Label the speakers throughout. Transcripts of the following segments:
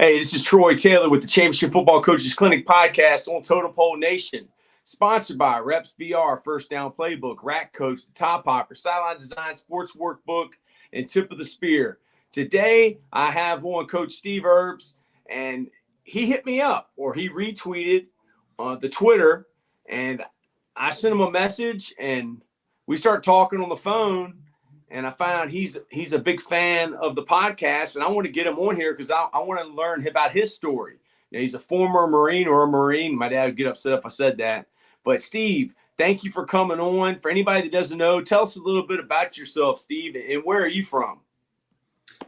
Speaker 1: Hey, this is Troy Taylor with the Championship Football Coaches Clinic Podcast on Total Pole Nation, sponsored by Reps VR, First Down Playbook, Rack Coach, The Top Hopper, Sideline Design, Sports Workbook, and Tip of the Spear. Today, I have on Coach Steve Erbes, and he hit me up, or he retweeted the Twitter, and I sent him a message, and we start talking on the phone. And I found he's a big fan of the podcast, and I want to get him on here because I want to learn about his story. He's a former Marine or a Marine. My dad would get upset if I said that. But Steve, thank you for coming on. For anybody that doesn't know, tell us a little bit about yourself, Steve, and where are you from?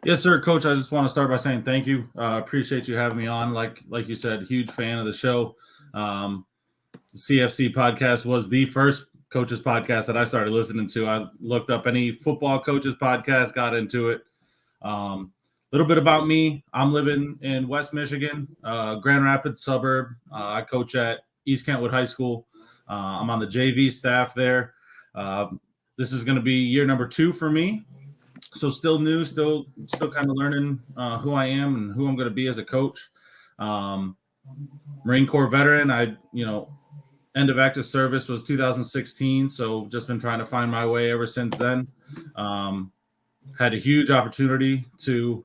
Speaker 2: Yes, sir, Coach. I just want to start by saying thank you. Appreciate you having me on. Like you said, huge fan of the show. The CFC podcast was the first coaches podcast that I started listening to. I looked up any football coaches podcast, got into it. Little bit about me. I'm living in West Michigan, Grand Rapids suburb. I coach at East Kentwood High School. I'm on the JV staff there. This is going to be year number 2 for me. So still new, still kind of learning who I am and who I'm going to be as a coach. Marine Corps veteran. End of active service was 2016, so just been trying to find my way ever since then. Had a huge opportunity to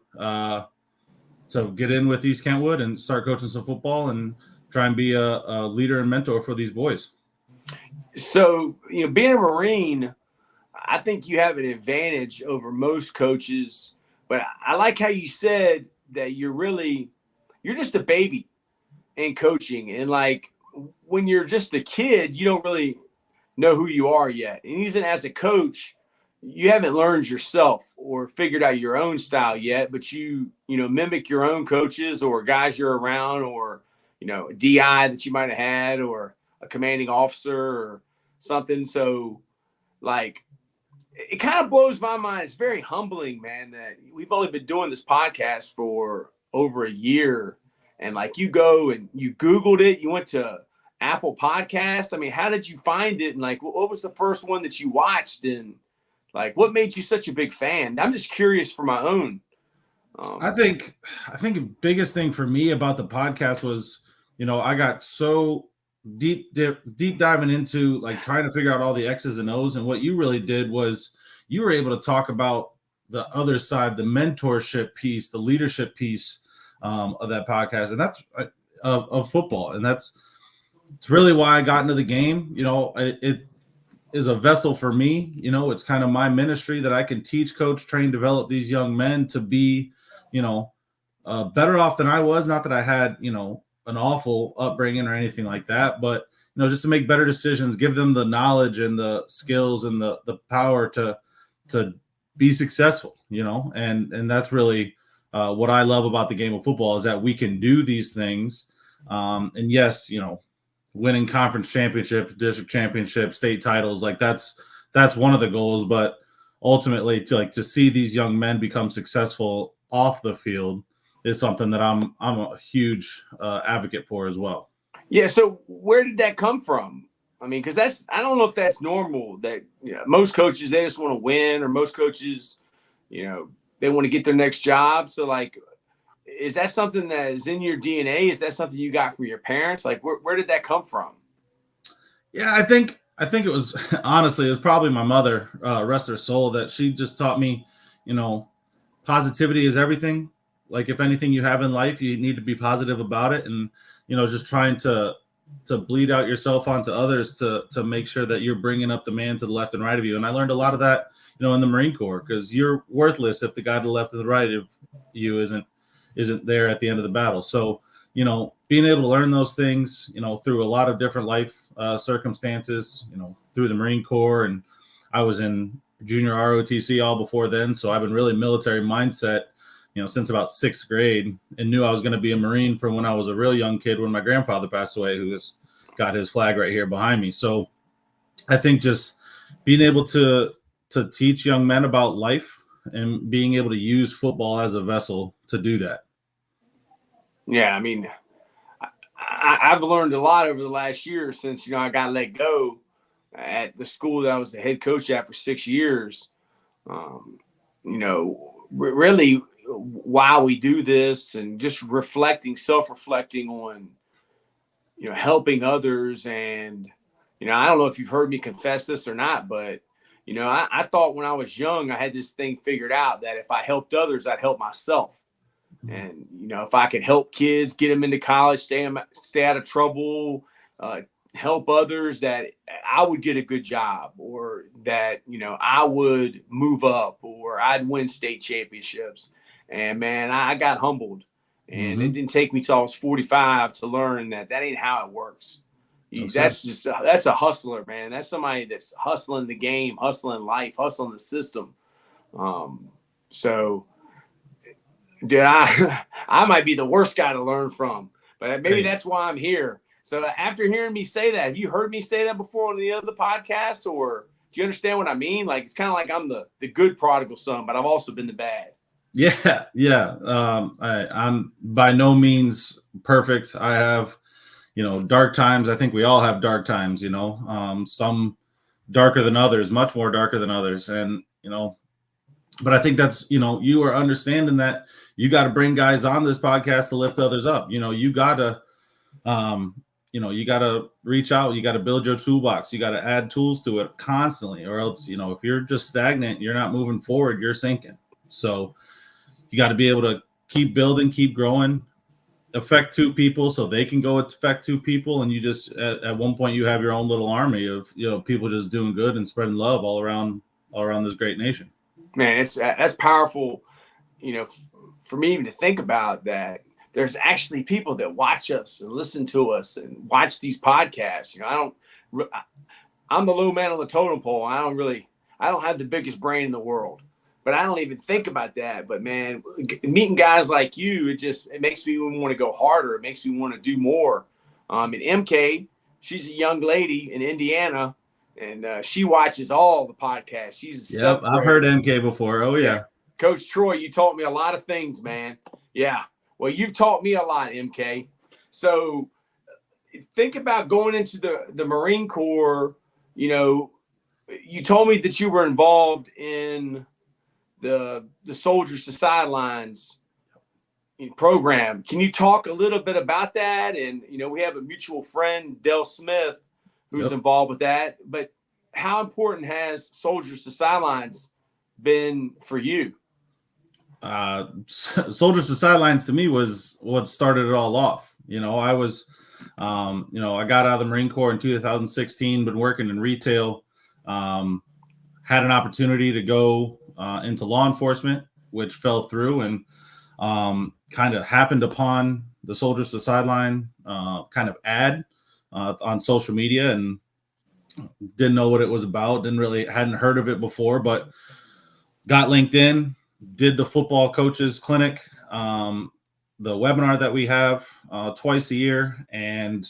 Speaker 2: get in with East Kentwood and start coaching some football and try and be a leader and mentor for these boys.
Speaker 1: So, being a Marine, I think you have an advantage over most coaches, but I like how you said that you're just a baby in coaching, and when you're just a kid, you don't really know who you are yet. And even as a coach, you haven't learned yourself or figured out your own style yet, but you mimic your own coaches or guys you're around, or, a DI that you might have had, or a commanding officer or something. So it kind of blows my mind. It's very humbling, man, that we've only been doing this podcast for over a year. And you go and you Googled it, you went to Apple Podcast. I mean, how did you find it? And what was the first one that you watched? And what made you such a big fan? I'm just curious for my own.
Speaker 2: I think the biggest thing for me about the podcast was, I got so deep diving into trying to figure out all the X's and O's. And what you really did was you were able to talk about the other side, the mentorship piece, the leadership piece of that podcast, and that's of football, and it's really why I got into the game. It is a vessel for me. It's kind of my ministry that I can teach, coach, train, develop these young men to be, better off than I was. Not that I had, an awful upbringing or anything like that, but just to make better decisions, give them the knowledge and the skills and the power to be successful. And that's really what I love about the game of football, is that we can do these things. And yes, winning conference championships, district championships, state titles, that's one of the goals. But ultimately, to see these young men become successful off the field is something that I'm a huge advocate for as well.
Speaker 1: Yeah. So where did that come from? I mean, because I don't know if that's normal. That most coaches, they just want to win, or most coaches, they want to get their next job. So is that something that is in your DNA? Is that something you got from your parents? Where did that come from?
Speaker 2: Yeah, I think it was, honestly, it was probably my mother, rest her soul, that she just taught me, positivity is everything. If anything you have in life, you need to be positive about it. And, just trying to bleed out yourself onto others to make sure that you're bringing up the man to the left and right of you. And I learned a lot of that, in the Marine Corps, because you're worthless if the guy to the left and the right of you isn't there at the end of the battle. So, being able to learn those things, through a lot of different life circumstances, through the Marine Corps, and I was in junior ROTC all before then. So I've been really military mindset, since about 6th grade, and knew I was going to be a Marine from when I was a real young kid, when my grandfather passed away, who has got his flag right here behind me. So I think just being able to teach young men about life and being able to use football as a vessel to do that.
Speaker 1: Yeah, I mean, I've learned a lot over the last year since, I got let go at the school that I was the head coach at for 6 years. Really, why we do this, and just self-reflecting on, helping others. And, I don't know if you've heard me confess this or not, but, I thought when I was young, I had this thing figured out that if I helped others, I'd help myself. And, if I could help kids, get them into college, stay out of trouble, help others, that I would get a good job, or that, I would move up, or I'd win state championships. And man, I got humbled, and it didn't take me till I was 45 to learn that ain't how it works. That's a hustler, man. That's somebody that's hustling the game, hustling life, hustling the system. So dude, I might be the worst guy to learn from, but maybe that's why I'm here. So after hearing me say that, have you heard me say that before on the other podcasts, or do you understand what I mean? Like, it's kind of like I'm the good prodigal son, but I've also been the bad.
Speaker 2: Yeah. I'm by no means perfect. I have, dark times. I think we all have dark times, some darker than others, much more darker than others. And, but I think that's, you are understanding that you got to bring guys on this podcast to lift others up. You got to, you got to reach out. You got to build your toolbox. You got to add tools to it constantly, or else, if you're just stagnant, you're not moving forward, you're sinking. So you got to be able to keep building, keep growing, affect two people so they can go affect two people. And you just, at one point, you have your own little army of, people just doing good and spreading love all around this great nation.
Speaker 1: Man, that's powerful, for me even to think about that. There's actually people that watch us and listen to us and watch these podcasts. I'm the low man on the totem pole. I don't have the biggest brain in the world, but I don't even think about that. But man, meeting guys like you, it makes me want to go harder. It makes me want to do more. And MK, she's a young lady in Indiana, and she watches all the podcasts. She's
Speaker 2: I've heard MK before. Oh yeah.
Speaker 1: Coach Troy, you taught me a lot of things, man. Yeah. Well, you've taught me a lot, MK. So think about going into the Marine Corps. You told me that you were involved in the Soldiers to Sidelines program. Can you talk a little bit about that? And, we have a mutual friend, Del Smith, who's involved with that. But how important has Soldiers to Sidelines been for you?
Speaker 2: Soldiers to Sidelines to me was what started it all off. I was, I got out of the Marine Corps in 2016, been working in retail, had an opportunity to go into law enforcement, which fell through, and kind of happened upon the Soldiers to Sideline kind of ad on social media, and didn't know what it was about. Hadn't heard of it before, but got linked in, did the football coaches clinic, the webinar that we have twice a year, and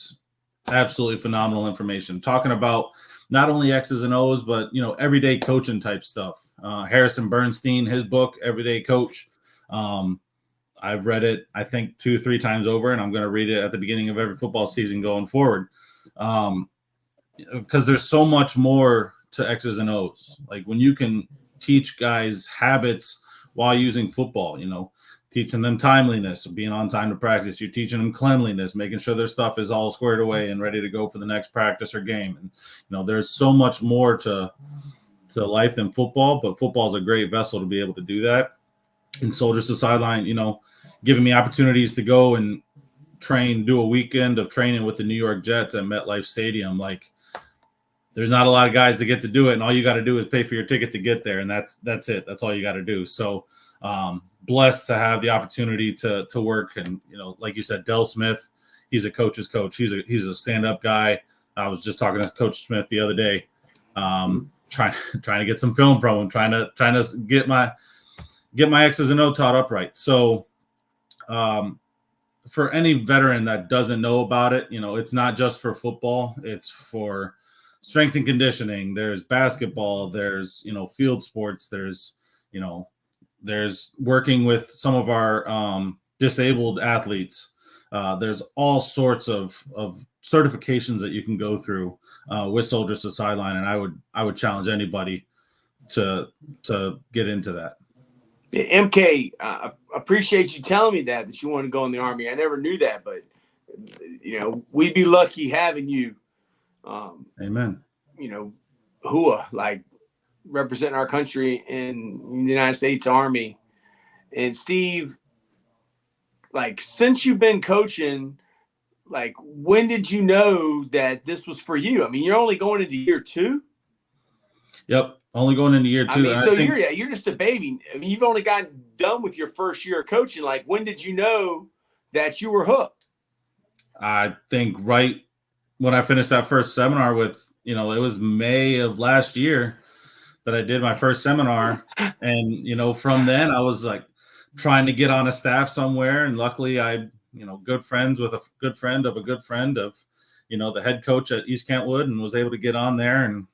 Speaker 2: absolutely phenomenal information talking about not only X's and O's, but, everyday coaching type stuff. Harrison Bernstein, his book, Everyday Coach. I've read it, I think 2-3 times over, and I'm going to read it at the beginning of every football season going forward. Because there's so much more to X's and O's. Like when you can teach guys habits while using football, teaching them timeliness, being on time to practice. You're teaching them cleanliness, making sure their stuff is all squared away and ready to go for the next practice or game. And, there's so much more to life than football, but football is a great vessel to be able to do that. And Soldiers to Sideline, giving me opportunities to go and do a weekend of training with the New York Jets at MetLife Stadium. Like, there's not a lot of guys that get to do it, and all you got to do is pay for your ticket to get there, and that's it. That's all you got to do. So blessed to have the opportunity to work. And, like you said, Del Smith, he's a coach's coach. He's a stand-up guy. I was just talking to Coach Smith the other day, trying to get some film from him, trying to get my X's and O taught upright. So for any veteran that doesn't know about it, it's not just for football. It's for strength and conditioning. There's basketball. There's, field sports. There's working with some of our disabled athletes. There's all sorts of certifications that you can go through with Soldiers to Sideline, and I would challenge anybody to get into that.
Speaker 1: MK, I appreciate you telling me that you want to go in the Army. I never knew that, but we'd be lucky having you.
Speaker 2: Amen.
Speaker 1: Hua, like representing our country in the United States Army. And Steve, like since you've been coaching, like when did you know that this was for you? I mean, you're only going into year 2.
Speaker 2: Yep. Only going into year 2.
Speaker 1: I mean, so you're just a baby. I mean, you've only gotten done with your first year of coaching. Like, when did you know that you were hooked?
Speaker 2: I think right when I finished that first seminar with, it was May of last year that I did my first seminar. And, from then I was like trying to get on a staff somewhere. And luckily I, good friends with a good friend of a good friend of, the head coach at East Kentwood, and was able to get on there and,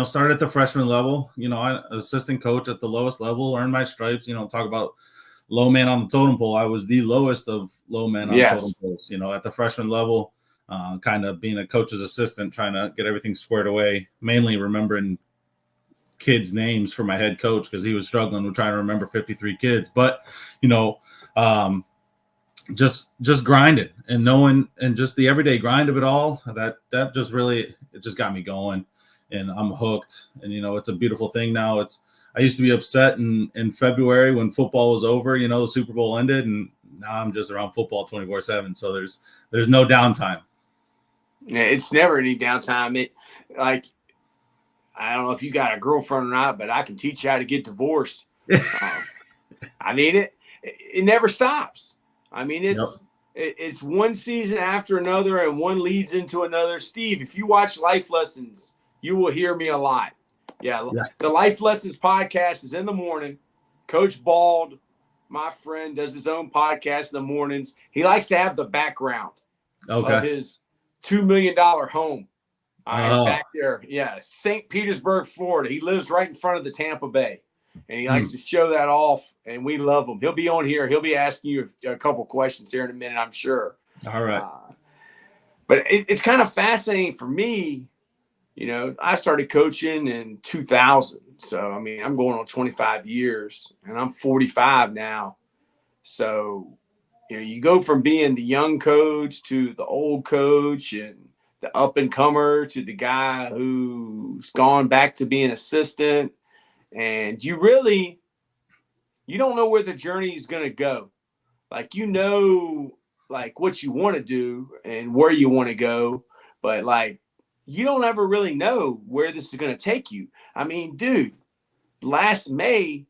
Speaker 2: started at the freshman level, I assistant coach at the lowest level, earned my stripes, talk about low man on the totem pole. I was the lowest of low men on totem poles, at the freshman level, kind of being a coach's assistant, trying to get everything squared away, mainly remembering kids' names for my head coach because he was struggling with trying to remember 53 kids. But, just grinding and knowing, and just the everyday grind of it all, that just really, it just got me going. And I'm hooked. And, it's a beautiful thing now. I used to be upset in February when football was over, the Super Bowl ended, and now I'm just around football 24/7. So there's no downtime.
Speaker 1: Yeah, it's never any downtime. I don't know if you got a girlfriend or not, but I can teach you how to get divorced. I mean, it never stops. I mean, it's one season after another, and one leads into another. Steve, if you watch Life Lessons, you will hear me a lot. Yeah. The Life Lessons podcast is in the morning. Coach Bald, my friend, does his own podcast in the mornings. He likes to have the background of his $2 million home back there. Yeah, St. Petersburg, Florida. He lives right in front of the Tampa Bay, and he likes to show that off, and we love him. He'll be on here. He'll be asking you a couple questions here in a minute, I'm sure.
Speaker 2: All right.
Speaker 1: But it's kind of fascinating for me. I started coaching in 2000. So, I mean, I'm going on 25 years, and I'm 45 now. So, you go from being the young coach to the old coach, and the up and comer to the guy who's gone back to being assistant. And you don't know where the journey is going to go. Like, like what you want to do and where you want to go. But like, you don't ever really know where this is going to take you. I mean, dude, last May,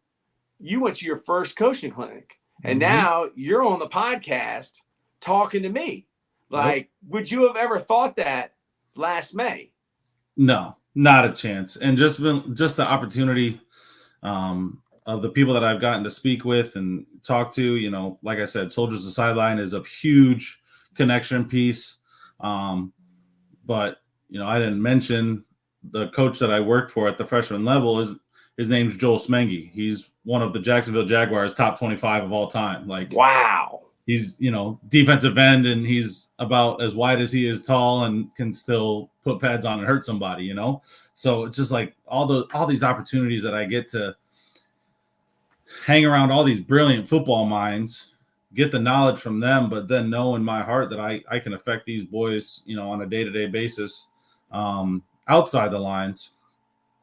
Speaker 1: you went to your first coaching clinic, and now you're on the podcast talking to me. Like, would you have ever thought that last May?
Speaker 2: No, not a chance. And just the opportunity of the people that I've gotten to speak with and talk to, like I said, Soldiers of Sideline is a huge connection piece. But I didn't mention the coach that I worked for at the freshman level. His name's Joel Smengi. He's one of the Jacksonville Jaguars top 25 of all time. Like, wow. He's, defensive end, and he's about as wide as he is tall and can still put pads on and hurt somebody, So it's just like all these opportunities that I get to hang around all these brilliant football minds, get the knowledge from them, but then know in my heart that I can affect these boys, on a day-to-day basis, outside the lines.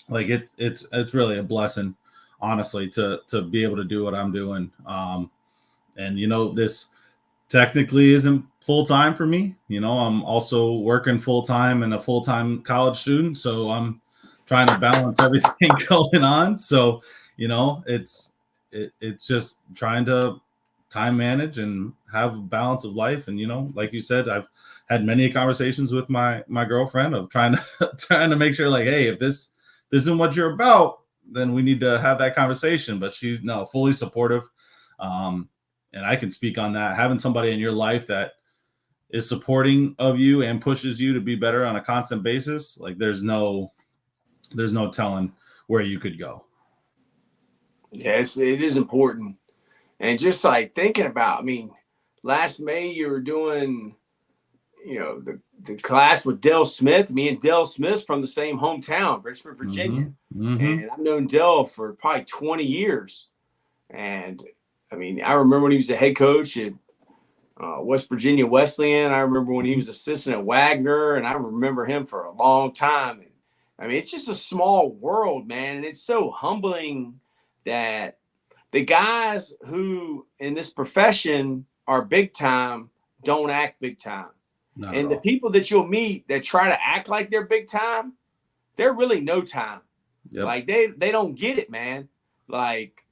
Speaker 2: Like it's really a blessing, honestly, to be able to do what I'm doing. And this technically isn't full-time for me. I'm also working full-time and a full-time college student. So I'm trying to balance everything going on. So, it's just trying to time manage and have a balance of life. And, like you said, I've had many conversations with my girlfriend of trying to make sure, like, hey, if this isn't what you're about, then we need to have that conversation. But she's fully supportive. And I can speak on that. Having somebody in your life that is supporting of you and pushes you to be better on a constant basis, like there's no telling where you could go.
Speaker 1: Yes, it is important. And just like thinking about, I mean, last May you were doing, the class with Dale Smith. Me and Dale Smith's from the same hometown, Richmond, Virginia. And I've known Dale for probably 20 years. And I mean, I remember when he was a head coach at West Virginia Wesleyan. I remember when he was assistant at Wagner, and I remember him for a long time. And, I mean, it's just a small world, man. And it's so humbling that the guys who in this profession are big time don't act big time.
Speaker 2: Not
Speaker 1: And
Speaker 2: at
Speaker 1: the
Speaker 2: all.
Speaker 1: people that you'll meet that try to act like they're big time, they're really no time.
Speaker 2: Yep.
Speaker 1: Like they don't get it, man. Like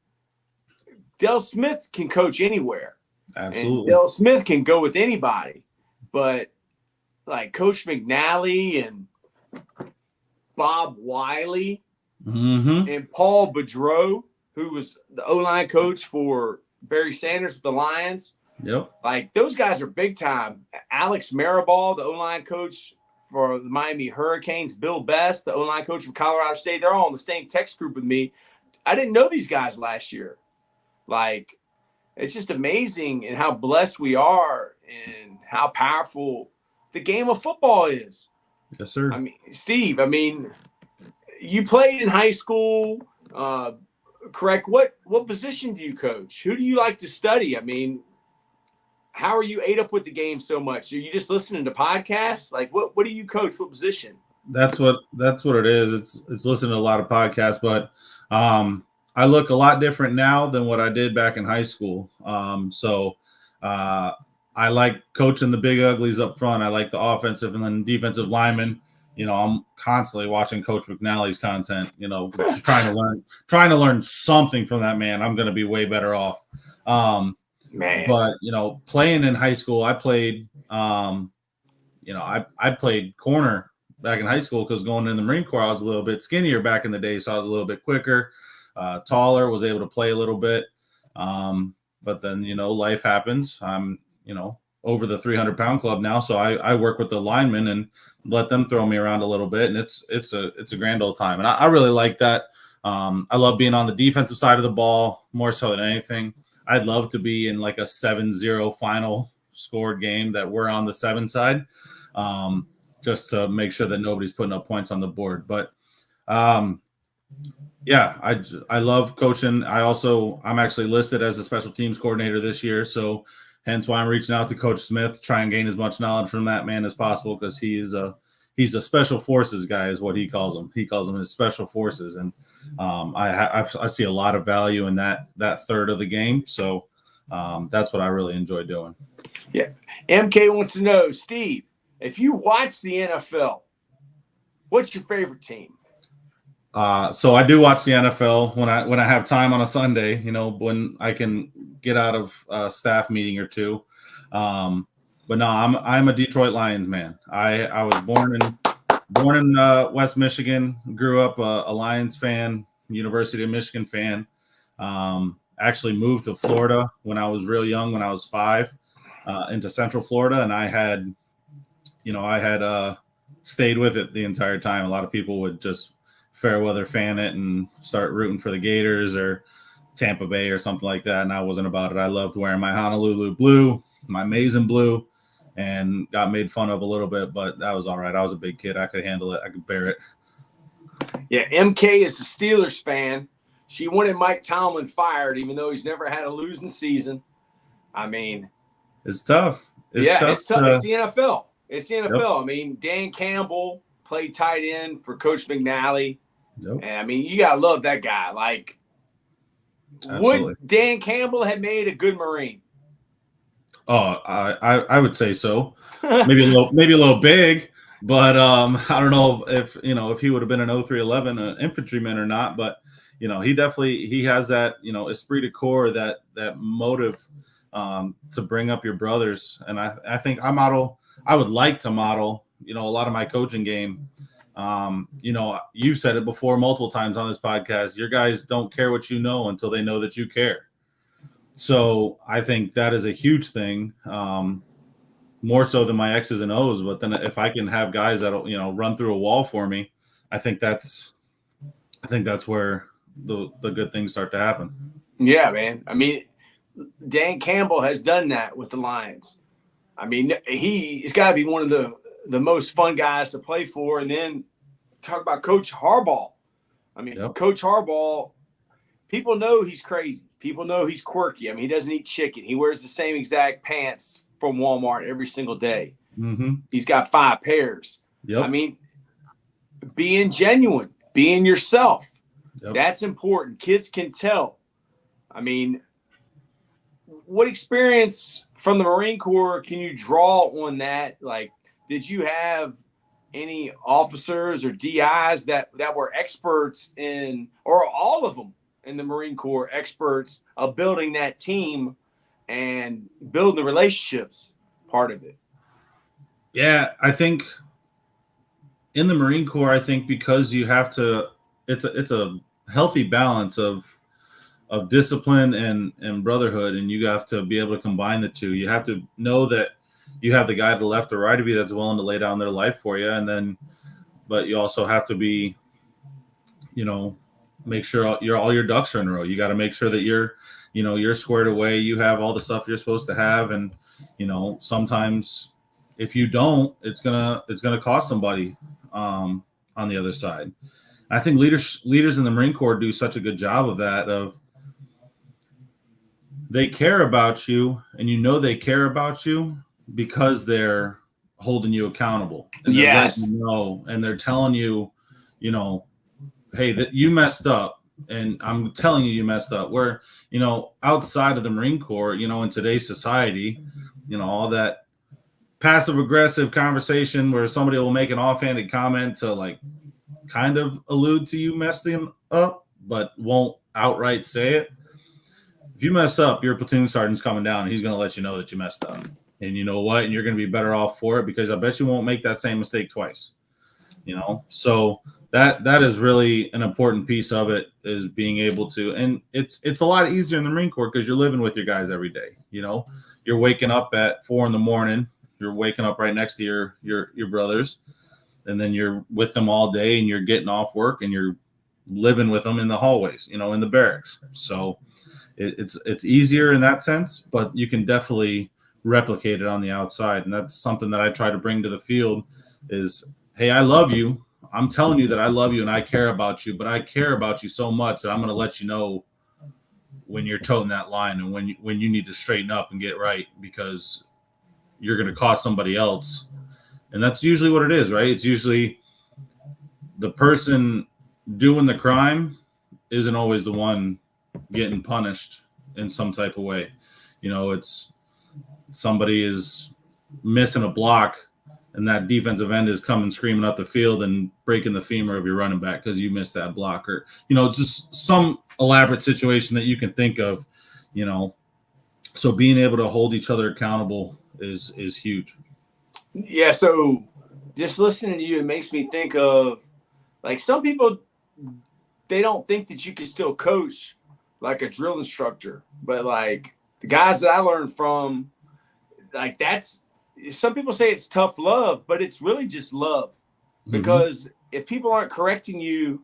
Speaker 1: Del Smith can coach anywhere.
Speaker 2: Absolutely.
Speaker 1: And Del Smith can go with anybody. But like Coach McNally and Bob Wiley and Paul Boudreau, who was the O-line coach for Barry Sanders with the Lions.
Speaker 2: Yep.
Speaker 1: Like those guys are big time. Alex Maribal, the O-line coach for the Miami Hurricanes. Bill Best, the O-line coach from Colorado State. They're all in the same text group with me. I didn't know these guys last year. Like, it's just amazing and how blessed we are and how powerful the game of football is.
Speaker 2: Yes, sir.
Speaker 1: I mean, Steve, you played in high school, correct? What position do you coach? Who do you like to study? I mean, how are you ate up with the game so much? Are you just listening to podcasts? Like, what do you coach? What position?
Speaker 2: That's what it is. It's listening to a lot of podcasts, but I look a lot different now than what I did back in high school. I like coaching the big uglies up front. I like the offensive and then defensive linemen. You know, I'm constantly watching Coach McNally's content, you know, just trying to learn something from that man. I'm going to be way better off.
Speaker 1: Man.
Speaker 2: But, you know, playing in high school, I played, I played corner back in high school because going in the Marine Corps, I was a little bit skinnier back in the day. So I was a little bit quicker, taller, was able to play a little bit. But then, you know, life happens. I'm, you know, over the 300-pound club now. So I work with the linemen and let them throw me around a little bit. And it's a grand old time. And I really like that. I love being on the defensive side of the ball more so than anything. I'd love to be in like a 7-0 final scored game that we're on the 7 side, just to make sure that nobody's putting up points on the board. But yeah, I love coaching. I'm actually listed as a special teams coordinator this year. So hence why I'm reaching out to Coach Smith to try and gain as much knowledge from that man as possible, because he's a special forces guy is what he calls them. He calls them his special forces. And I see a lot of value in that third of the game. So that's what I really enjoy doing.
Speaker 1: Yeah. MK wants to know, Steve, if you watch the NFL, what's your favorite team?
Speaker 2: So I do watch the NFL when I have time on a Sunday, you know, when I can get out of a staff meeting or two. But no, I'm a Detroit Lions man. I was born in West Michigan, grew up a Lions fan, University of Michigan fan. Actually moved to Florida when I was real young, when I was 5, into Central Florida, and I had stayed with it the entire time. A lot of people would just fair weather fan it and start rooting for the Gators or Tampa Bay or something like that, and I wasn't about it. I loved wearing my Honolulu blue, my Mason blue, and got made fun of a little bit, but that was all right. I was a big kid. I could handle it. I could bear it.
Speaker 1: Yeah, MK is a Steelers fan. She wanted Mike Tomlin fired, even though he's never had a losing season. I mean,
Speaker 2: it's tough.
Speaker 1: It's tough. It's the NFL. It's the NFL.
Speaker 2: Yep.
Speaker 1: I mean, Dan Campbell played tight end for Coach McNally.
Speaker 2: Yep.
Speaker 1: And I mean, you gotta love that guy. Like,
Speaker 2: Absolutely.
Speaker 1: Would Dan Campbell have made a good Marine?
Speaker 2: Oh, I would say so. Maybe a little big, but I don't know if he would have been an 0311, an infantryman or not. But he has that esprit de corps, that motive to bring up your brothers. And I think I would like to model a lot of my coaching game. You've said it before multiple times on this podcast. Your guys don't care what you know until they know that you care. So I think that is a huge thing, more so than my X's and O's. But then if I can have guys that'll run through a wall for me, I think that's where the good things start to happen. Yeah,
Speaker 1: man. I mean, Dan Campbell has done that with the Lions. I mean, he's got to be one of the most fun guys to play for. And then talk about Coach Harbaugh. I mean, Coach Harbaugh, people know he's crazy. People know he's quirky. I mean, he doesn't eat chicken. He wears the same exact pants from Walmart every single day.
Speaker 2: Mm-hmm.
Speaker 1: He's got 5 pairs.
Speaker 2: Yep.
Speaker 1: I mean, being genuine, being yourself.
Speaker 2: Yep.
Speaker 1: That's important. Kids can tell. I mean, what experience from the Marine Corps can you draw on that? Like, did you have any officers or DIs that were experts in, or all of them in the Marine Corps, experts of building that team and building the relationships part of it?
Speaker 2: Yeah, I think in the Marine Corps, I think because you have to, it's a healthy balance of discipline and brotherhood, and you have to be able to combine the two. You have to know that you have the guy to the left or right of you that's willing to lay down their life for you, and then, but you also have to be, make sure all your ducks are in a row. You got to make sure that you're squared away. You have all the stuff you're supposed to have, and sometimes if you don't, it's gonna cost somebody on the other side. And I think leaders in the Marine Corps do such a good job of that. Of they care about you, and they care about you because they're holding you accountable. And they're
Speaker 1: Yes.
Speaker 2: letting you know, and they're telling you, hey, that you messed up, and I'm telling you messed up. Where outside of the Marine Corps, in today's society, all that passive aggressive conversation where somebody will make an offhanded comment to like kind of allude to you messing up, but won't outright say it. If you mess up, your platoon sergeant's coming down and he's going to let you know that you messed up. And you know what? And you're going to be better off for it, because I bet you won't make that same mistake twice. So that is really an important piece of it, is being able to, and it's a lot easier in the Marine Corps because you're living with your guys every day. You're waking up at 4 a.m. You're waking up right next to your brothers, and then you're with them all day, and you're getting off work and you're living with them in the hallways, in the barracks. So it's easier in that sense, but you can definitely replicate it on the outside. And that's something that I try to bring to the field is, hey, I love you. I'm telling you that I love you and I care about you, but I care about you so much that I'm going to let you know when you're toting that line and when you need to straighten up and get right, because you're going to cost somebody else. And that's usually what it is, right? It's usually the person doing the crime isn't always the one getting punished in some type of way. It's somebody is missing a block and that defensive end is coming screaming up the field and breaking the femur of your running back because you missed that block, or, just some elaborate situation that you can think of, so being able to hold each other accountable is huge.
Speaker 1: Yeah. So just listening to you, it makes me think of, like, some people, they don't think that you can still coach like a drill instructor, but like the guys that I learned from, like, that's, some people say it's tough love, but it's really just love. Because if people aren't correcting you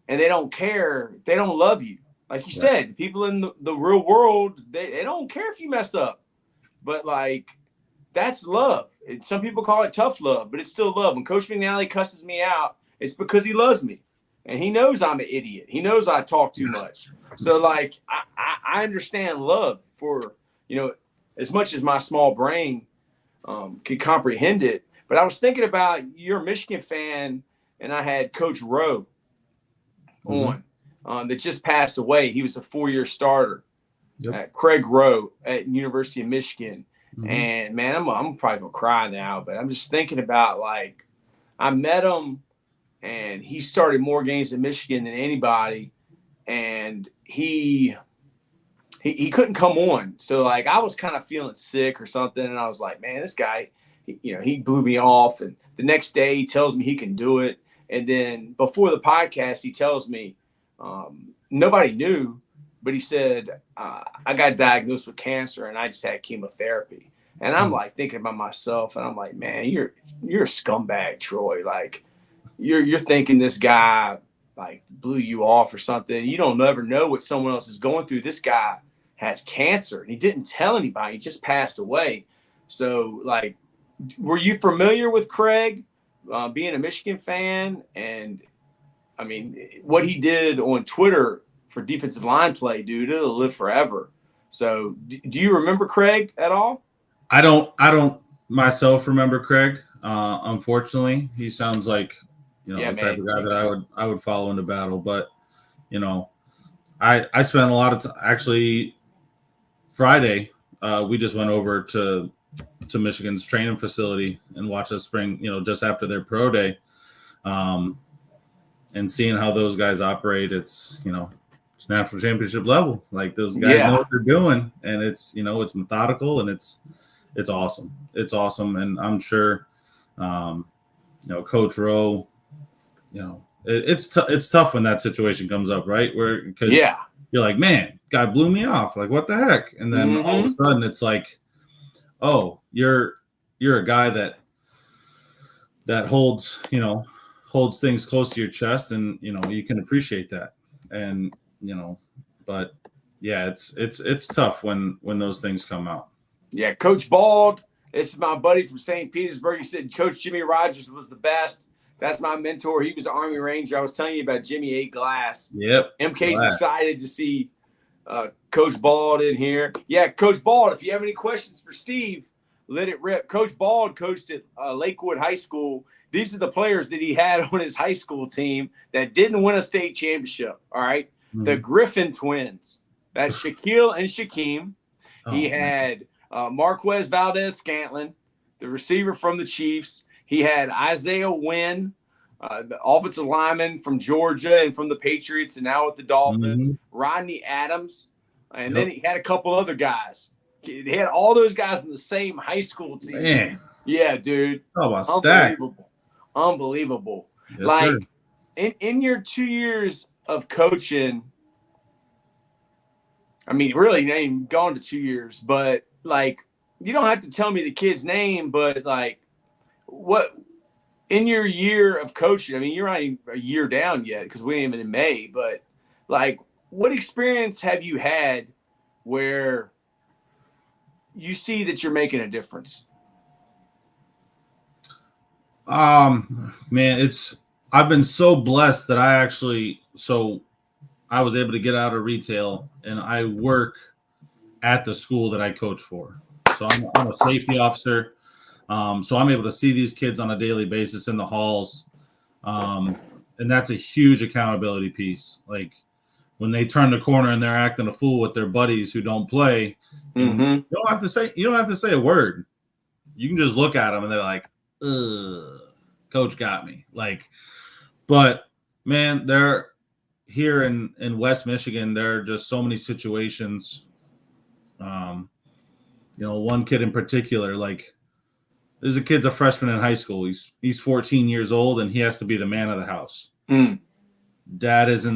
Speaker 1: and they don't care, they don't love you. Like you said, people in the real world, they don't care if you mess up, but like, that's love. Some people call it tough love, but it's still love. When Coach McNally cusses me out, it's because he loves me. And he knows I'm an idiot. He knows I talk too much. So, like, I understand love for, as much as my small brain could comprehend it. But I was thinking about, you're a Michigan fan, and I had Coach Rowe on that just passed away. He was a 4-year starter. Craig Rowe at University of Michigan. And man, I'm probably gonna cry now, but I'm just thinking about, like, I met him and he started more games in Michigan than anybody, and he couldn't come on. So like, I was kind of feeling sick or something, and I was like, man, this guy, he blew me off. And the next day he tells me he can do it. And then before the podcast, he tells me, nobody knew, but he said, I got diagnosed with cancer and I just had chemotherapy. And I'm like thinking about myself, and I'm like, man, you're a scumbag, Troy. Like, you're thinking this guy like blew you off or something. You don't ever know what someone else is going through. This guy has cancer and he didn't tell anybody. He just passed away. So, like, were you familiar with Craig, being a Michigan fan? And I mean, what he did on Twitter for defensive line play, dude. It'll live forever. So do you remember Craig at all?
Speaker 2: I don't myself remember Craig. Unfortunately, he sounds like, the type of guy that I would follow into battle. But, I spent a lot of time. Actually, Friday, we just went over to Michigan's training facility and watched us spring, just after their pro day, and seeing how those guys operate. It's, it's national championship level. Like, those guys know what they're doing, and it's, it's methodical, and it's awesome. It's awesome. And I'm sure, Coach Rowe, it's tough when that situation comes up, right? Because you're like, man, guy blew me off. Like, what the heck? And then all of a sudden it's like, oh, you're a guy that holds things close to your chest, and, you can appreciate that. And, but yeah, it's tough when those things come out.
Speaker 1: Yeah, Coach Bald, this is my buddy from St. Petersburg. He said Coach Jimmy Rogers was the best. That's my mentor. He was an Army Ranger. I was telling you about Jimmy A. Glass.
Speaker 2: Yep.
Speaker 1: MK's excited to see Coach Bald in here. Yeah, Coach Bald, if you have any questions for Steve, let it rip. Coach Bald coached at Lakewood High School. These are the players that he had on his high school team that didn't win a state championship, all right? Mm-hmm. The Griffin twins. That's Shaquille and Shaquem. He had Marquez Valdez-Scantling, the receiver from the Chiefs. He had Isaiah Wynn, the offensive lineman from Georgia and from the Patriots and now with the Dolphins. Rodney Adams. And then he had a couple other guys. He had all those guys in the same high school team.
Speaker 2: Man.
Speaker 1: Yeah, dude.
Speaker 2: Oh, about stacked.
Speaker 1: Unbelievable.
Speaker 2: Yes, sir.
Speaker 1: in your 2 years of coaching, I mean, really, you ain't gone to 2 years, but you don't have to tell me the kid's name, but what in your year of coaching, I mean, you're not even a year down yet because we ain't even in May, but what experience have you had where you see that you're making a difference?
Speaker 2: Man, I've been so blessed that I was able to get out of retail and I work at the school that I coach for. So I'm a safety officer. So I'm able to see these kids on a daily basis in the halls. And that's a huge accountability piece. Like, when they turn the corner and they're acting a fool with their buddies who don't play, you don't have to say a word. You can just look at them and they're like, coach got me. But man, they're here in West Michigan, there are just so many situations. One kid in particular, there's a freshman in high school. He's 14 years old and he has to be the man of the house. Dad is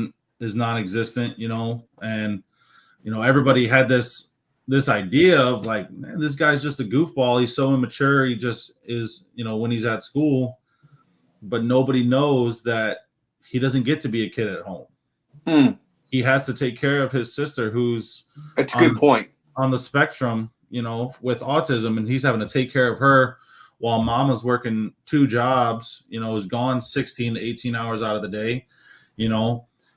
Speaker 2: non-existent, and everybody had this idea of man, this guy's just a goofball. He's so immature. He just is, when he's at school, but nobody knows that he doesn't get to be a kid at home. He has to take care of his sister who's
Speaker 1: that's a good point
Speaker 2: on the spectrum, with autism, and he's having to take care of her while mama's working 2 jobs, is gone 16 to 18 hours out of the day,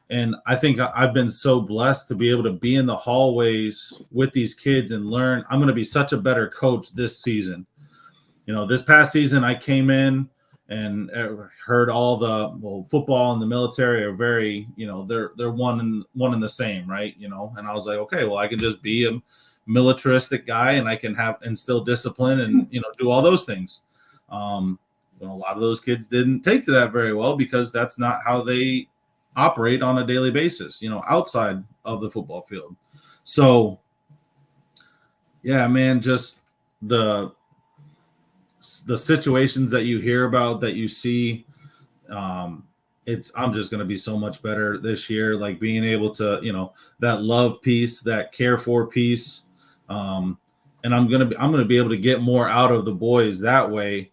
Speaker 2: and I think I've been so blessed to be able to be in the hallways with these kids and learn. I'm going to be such a better coach this season. This past season I came in and heard all football and the military are very, they're one and the same, right? And I was like, okay, well, I can just be a militaristic guy and I can instill discipline and, do all those things. A lot of those kids didn't take to that very well because that's not how they operate on a daily basis, outside of the football field. So yeah, man, just the situations that you hear about, that you see, I'm just going to be so much better this year, being able to, that love piece, that care for piece. And I'm going to be able to get more out of the boys that way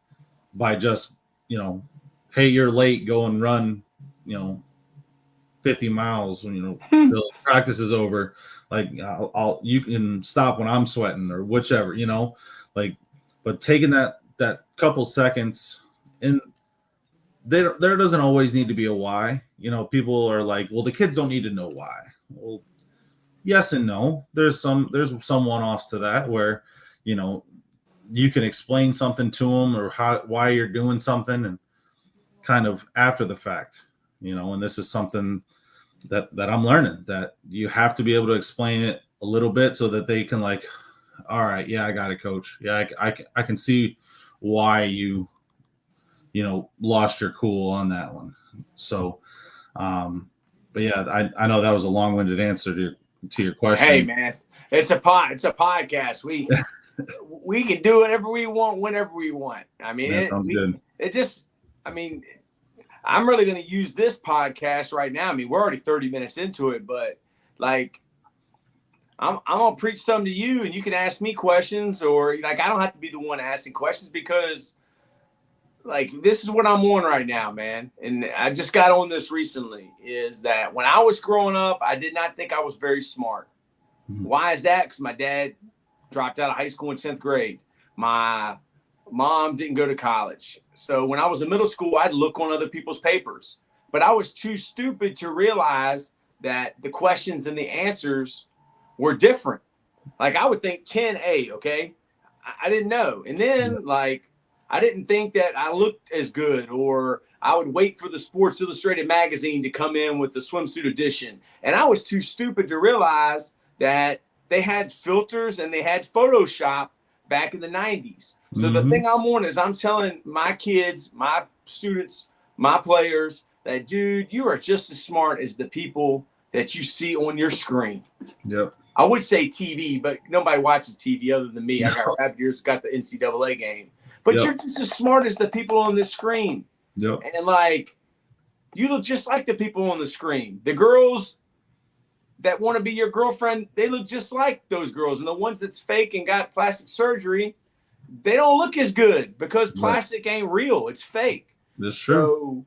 Speaker 2: by just, hey, you're late, go and run, 50 miles when, the practice is over. You can stop when I'm sweating or whichever, but taking that couple seconds, and there doesn't always need to be a why. People are like, well, the kids don't need to know why. Well, yes and no. There's some one-offs to that where, you know, you can explain something to them or why you're doing something and kind of after the fact, you know, and this is something that I'm learning, that you have to be able to explain it a little bit so that they can like, all right, yeah, I got it, coach. Yeah, I can see why you lost your cool on that one. So, but yeah, I know that was a long-winded answer to your question.
Speaker 1: Hey, man, it's a podcast. We can do whatever we want, whenever we want. I mean,
Speaker 2: that sounds good.
Speaker 1: I'm really going to use this podcast right now. I mean, we're already 30 minutes into it, but like, I'm going to preach something to you and you can ask me questions, or like, I don't have to be the one asking questions, because like, this is what I'm on right now, man. And I just got on this recently, is that when I was growing up, I did not think I was very smart. Mm-hmm. Why is that? Because my dad dropped out of high school in 10th grade. My mom didn't go to college. So when I was in middle school, I'd look on other people's papers, but I was too stupid to realize that the questions and the answers were different. Like, I would think 10A, okay? I didn't know. And then like, I didn't think that I looked as good, or I would wait for the Sports Illustrated magazine to come in with the swimsuit edition. And I was too stupid to realize that they had filters and they had Photoshop back in the 90s. So the thing I'm on is I'm telling my kids, my students, my players that, dude, you are just as smart as the people that you see on your screen.
Speaker 2: Yep.
Speaker 1: I would say TV, but nobody watches TV other than me. I got rabbit ears, got the NCAA game. But you're just as smart as the people on the screen.
Speaker 2: Yep.
Speaker 1: And like, you look just like the people on the screen. The girls that want to be your girlfriend, they look just like those girls. And the ones that's fake and got plastic surgery, they don't look as good, because plastic ain't real. It's fake.
Speaker 2: That's true.
Speaker 1: So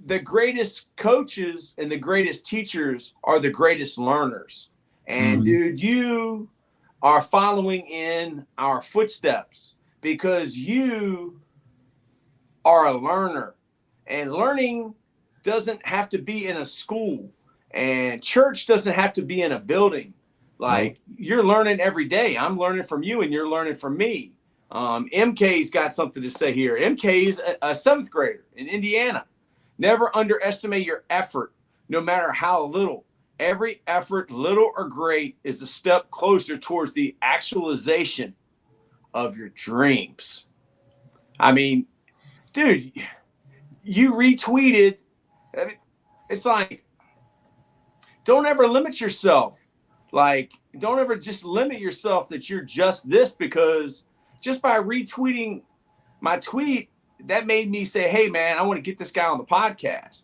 Speaker 1: the greatest coaches and the greatest teachers are the greatest learners. And dude, you are following in our footsteps, because you are a learner, and learning doesn't have to be in a school, and church doesn't have to be in a building. Like, you're learning every day. I'm learning from you and you're learning from me. MK's got something to say here. MK's a seventh grader in Indiana. Never underestimate your effort, no matter how little. Every effort, little or great, is a step closer towards the actualization of your dreams. I mean, dude, you retweeted. It's like, don't ever limit yourself. Like, don't ever just limit yourself that you're just this, because just by retweeting my tweet, that made me say, hey, man, I want to get this guy on the podcast.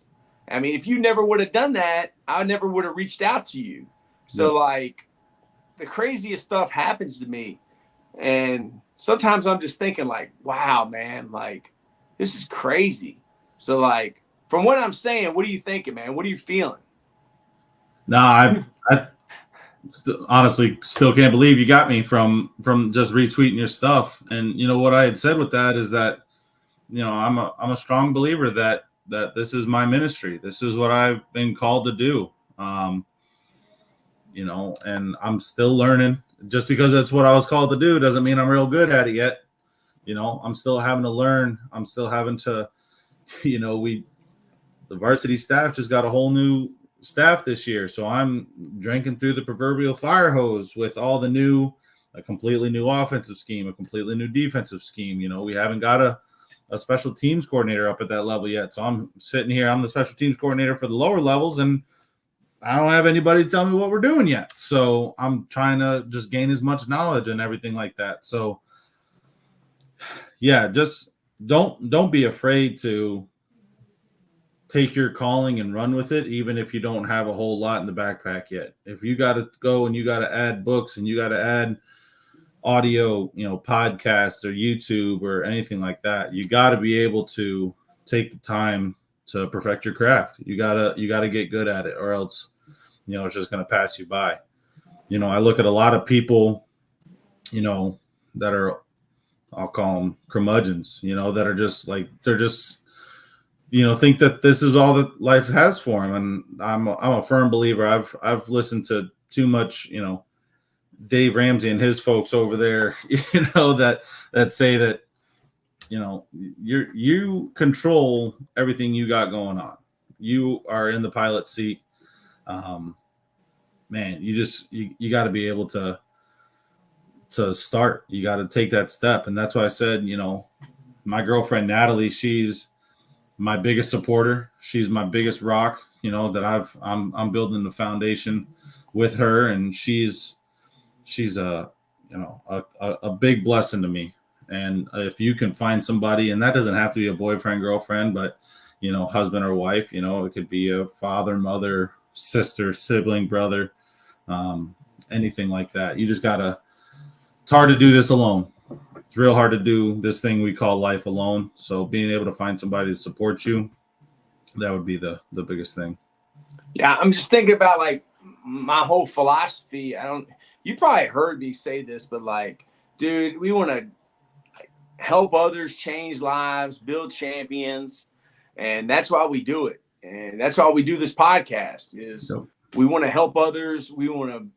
Speaker 1: I mean, if you never would have done that, I never would have reached out to you. So, like, the craziest stuff happens to me. And sometimes I'm just thinking, like, wow, man, like, this is crazy. So, like, from what I'm saying, what are you thinking, man? What are you feeling?
Speaker 2: No, I honestly still can't believe you got me from just retweeting your stuff. And you know what I had said with that is that, you know, I'm a strong believer that this is my ministry. This is what I've been called to do. You know, and I'm still learning. Just because that's what I was called to do doesn't mean I'm real good at it yet. You know, I'm still having to learn. I'm still having to, you know, the varsity staff just got a whole new staff this year. So I'm drinking through the proverbial fire hose with all the a completely new offensive scheme, a completely new defensive scheme. You know, we haven't got a special teams coordinator up at that level yet. So I'm sitting here, I'm the special teams coordinator for the lower levels, and I don't have anybody to tell me what we're doing yet. So I'm trying to just gain as much knowledge and everything like that. So yeah, just don't be afraid to take your calling and run with it, even if you don't have a whole lot in the backpack yet. If you got to go and you got to add books and you got to add audio, you know, podcasts or YouTube or anything like that, you got to be able to take the time to perfect your craft. You gotta get good at it, or else, you know, it's just going to pass you by. You know, I look at a lot of people, you know, that are, I'll call them curmudgeons, you know, that are just like, they're just think that this is all that life has for him. And I'm a firm believer. I've listened to too much, Dave Ramsey and his folks over there, that say that, you control everything you got going on. You are in the pilot seat. Man, you got to be able to start. You got to take that step. And that's why I said, my girlfriend, Natalie, she's my biggest supporter. She's my biggest rock, that I'm building the foundation with her. And she's a big blessing to me. And if you can find somebody, and that doesn't have to be a boyfriend, girlfriend, but, husband or wife, it could be a father, mother, sister, sibling, brother, anything like that. You just gotta, it's hard to do this alone. It's real hard to do this thing we call life alone. So being able to find somebody to support you, that would be the biggest thing.
Speaker 1: Yeah. I'm just thinking about like my whole philosophy. You probably heard me say this, but like, dude, we want to help others change lives, build champions. And that's why we do it. And that's why we do this podcast is we want to help others. We want to,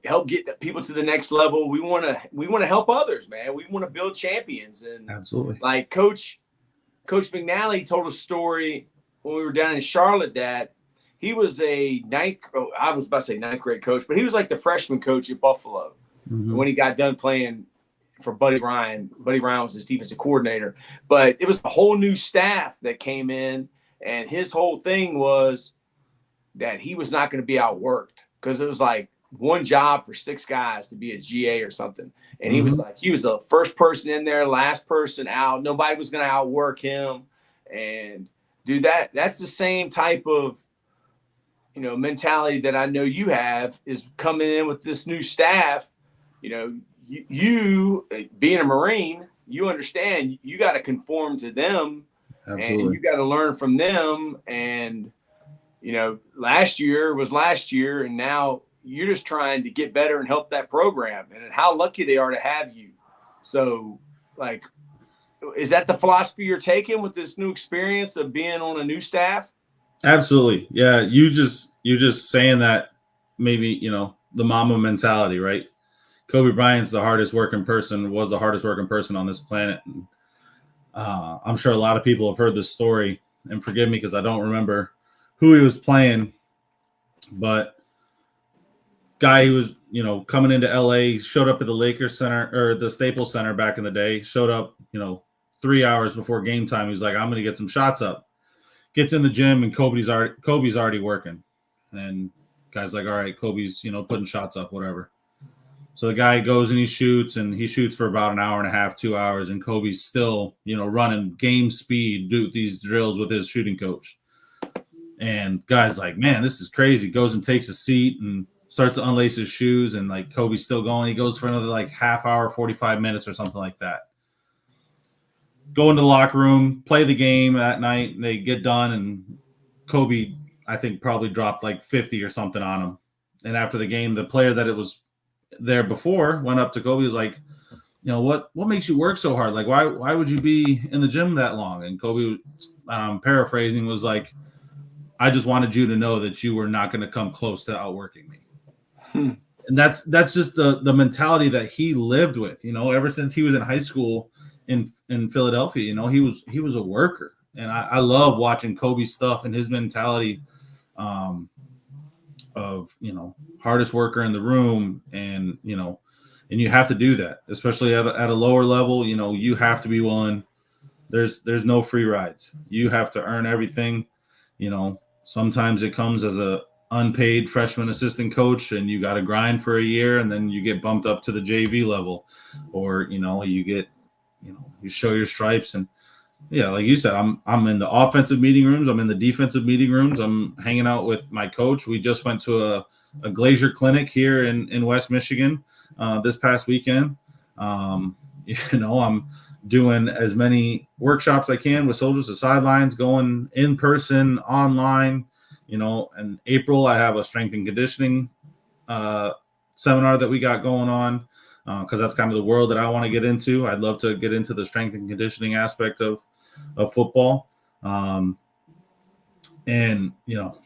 Speaker 1: help get people to the next level. We want to help others, man. We want to build champions. And
Speaker 2: absolutely,
Speaker 1: like Coach McNally told a story when we were down in Charlotte that he was I was about to say ninth grade coach, but he was like the freshman coach at Buffalo when he got done playing for Buddy Ryan. Buddy Ryan was his defensive coordinator, but it was a whole new staff that came in, and his whole thing was that he was not going to be outworked because it was like one job for 6 guys to be a GA or something. And he was the first person in there, last person out. Nobody was going to outwork him. And dude, that's the same type of, mentality that I know you have is coming in with this new staff. You being a Marine, you understand you got to conform to them. Absolutely. And you got to learn from them. And, last year was last year, and now you're just trying to get better and help that program, and how lucky they are to have you. So, like, is that the philosophy you're taking with this new experience of being on a new staff?
Speaker 2: Absolutely. Yeah. You just saying that maybe, the mama mentality, right? Kobe Bryant's was the hardest working person on this planet. And, I'm sure a lot of people have heard this story, and forgive me because I don't remember who he was playing, but guy who was, coming into LA, showed up at the Lakers Center or the Staples Center back in the day, showed up, 3 hours before game time. He's like, I'm going to get some shots up. Gets in the gym, and Kobe's already working. And guy's like, all right, Kobe's, putting shots up, whatever. So the guy goes and he shoots for about an hour and a half, 2 hours. And Kobe's still, running game speed, do these drills with his shooting coach. And guy's like, man, this is crazy. Goes and takes a seat and starts to unlace his shoes. And like Kobe's still going. He goes for another like half hour, 45 minutes or something like that. Go into the locker room, play the game that night. And they get done. And Kobe, I think, probably dropped like 50 or something on him. And after the game, the player that it was there before went up to Kobe, was like, what makes you work so hard? Like, why would you be in the gym that long? And Kobe, paraphrasing, was like, I just wanted you to know that you were not going to come close to outworking me. And that's just the mentality that he lived with, ever since he was in high school in Philadelphia. He was a worker. And I love watching Kobe's stuff and his mentality of, hardest worker in the room. And, and you have to do that, especially at a lower level. You have to be willing. There's no free rides. You have to earn everything. Sometimes it comes as a unpaid freshman assistant coach, and you got to grind for a year, and then you get bumped up to the JV level, or, you get, you show your stripes. And yeah, like you said, I'm in the offensive meeting rooms. I'm in the defensive meeting rooms. I'm hanging out with my coach. We just went to a Glacier clinic here in West Michigan this past weekend. I'm doing as many workshops I can with soldiers at Sidelines, going in person, online. In April, I have a strength and conditioning seminar that we got going on, because that's kind of the world that I want to get into. I'd love to get into the strength and conditioning aspect of football. And,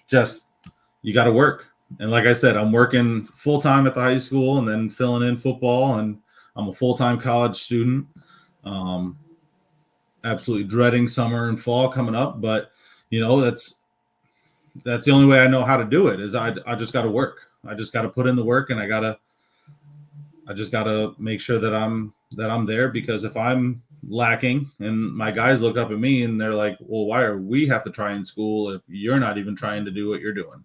Speaker 2: just you got to work. And like I said, I'm working full time at the high school and then filling in football. And I'm a full-time college student. Absolutely dreading summer and fall coming up. But, that's the only way I know how to do it is I just got to work. I just got to put in the work, and I just got to make sure that I'm there, because if I'm lacking and my guys look up at me and they're like, well, why are we have to try in school if you're not even trying to do what you're doing?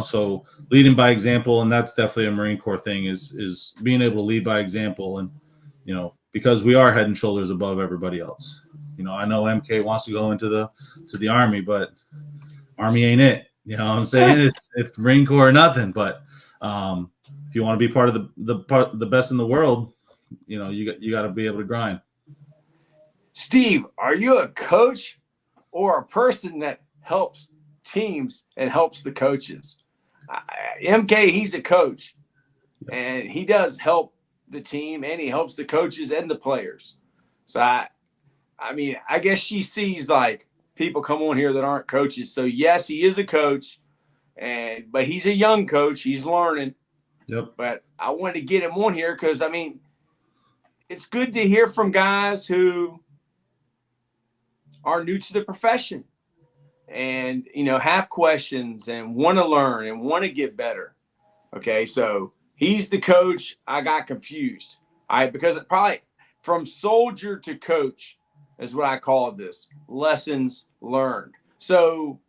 Speaker 2: So leading by example, and that's definitely a Marine Corps thing is being able to lead by example. And, because we are head and shoulders above everybody else. I know MK wants to go into the Army, but Army ain't it. You know what I'm saying? It's Marine Corps or nothing. But if you want to be part of the best in the world, you got to be able to grind.
Speaker 1: Steve, are you a coach or a person that helps teams and helps the coaches? MK, he's a coach, and he does help the team, and he helps the coaches and the players. So I guess she sees like people come on here that aren't coaches. So yes, he is a coach, but he's a young coach. He's learning.
Speaker 2: Yep.
Speaker 1: But I wanted to get him on here because it's good to hear from guys who are new to the profession and, have questions and want to learn and want to get better. Okay. So he's the coach. I got confused. Because it probably from soldier to coach is what I call this, lessons learned. So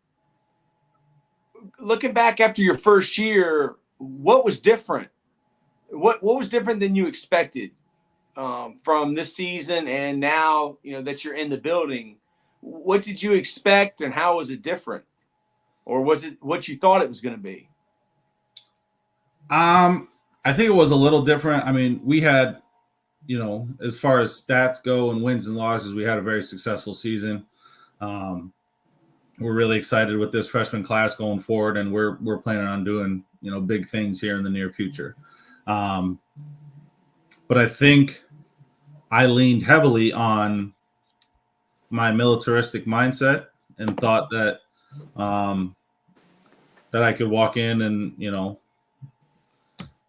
Speaker 1: looking back after your first year, what was different? What was different than you expected from this season? And now, that you're in the building, what did you expect and how was it different? Or was it what you thought it was going to be?
Speaker 2: I think it was a little different. We had, as far as stats go and wins and losses, we had a very successful season. We're really excited with this freshman class going forward, and we're planning on doing, big things here in the near future. But I think I leaned heavily on my militaristic mindset and thought that that I could walk in and,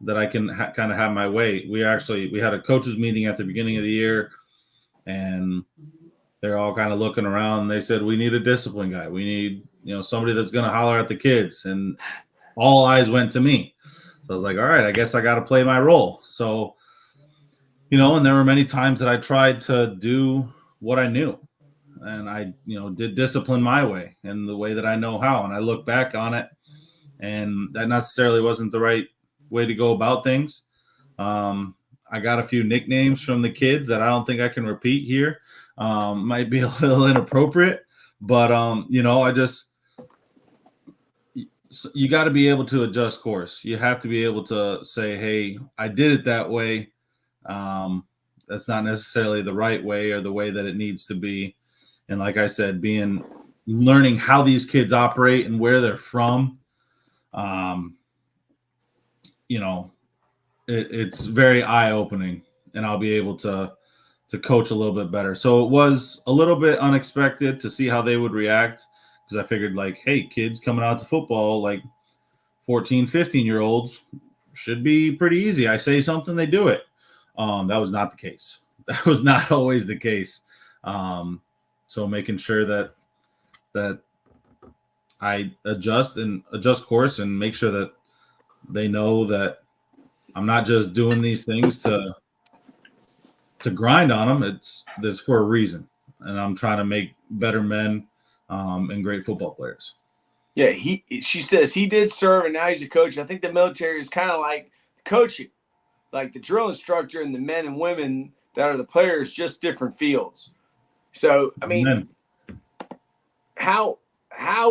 Speaker 2: that I can kind of have my way. We had a coaches meeting at the beginning of the year, and they're all kind of looking around, and they said, we need a discipline guy. We need, somebody that's going to holler at the kids. And all eyes went to me. So I was like, all right, I guess I got to play my role. So, and there were many times that I tried to do what I knew, and I, did discipline my way and the way that I know how. And I look back on it, and that necessarily wasn't the right way to go about things. I got a few nicknames from the kids that I don't think I can repeat here. Might be a little inappropriate, but you got to be able to adjust course. You have to be able to say, hey, I did it that way. That's not necessarily the right way or the way that it needs to be. And like I said, learning how these kids operate and where they're from, it's very eye-opening, and I'll be able to coach a little bit better. So it was a little bit unexpected to see how they would react, because I figured like, hey, kids coming out to football, like 14, 15-year-olds should be pretty easy. I say something, they do it. That was not the case. That was not always the case. So making sure that I adjust course and make sure that they know that I'm not just doing these things to grind on them. It's for a reason, and I'm trying to make better men and great football players.
Speaker 1: Yeah, she says he did serve, and now he's a coach. I think the military is kind of like coaching, like the drill instructor and the men and women that are the players, just different fields. So, how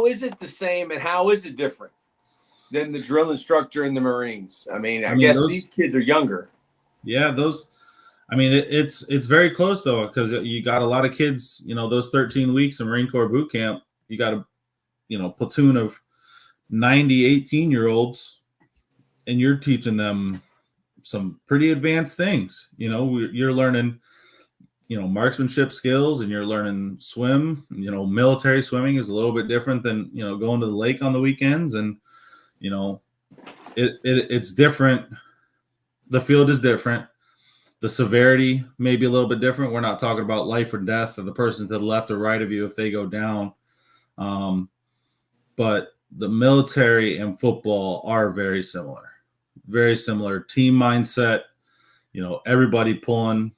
Speaker 1: is it the same and how is it different than the drill instructor in the Marines? I guess these kids are younger.
Speaker 2: Yeah, it's very close though, because you got a lot of kids, those 13 weeks of Marine Corps boot camp, you got a, platoon of 90, 18-year-olds, and you're teaching them some pretty advanced things. You're learning, marksmanship skills and you're learning swim. Military swimming is a little bit different than, going to the lake on the weekends. And, it's different. The field is different. The severity may be a little bit different. We're not talking about life or death of the person to the left or right of you if they go down. But the military and football are very similar. Very similar team mindset. Everybody pulling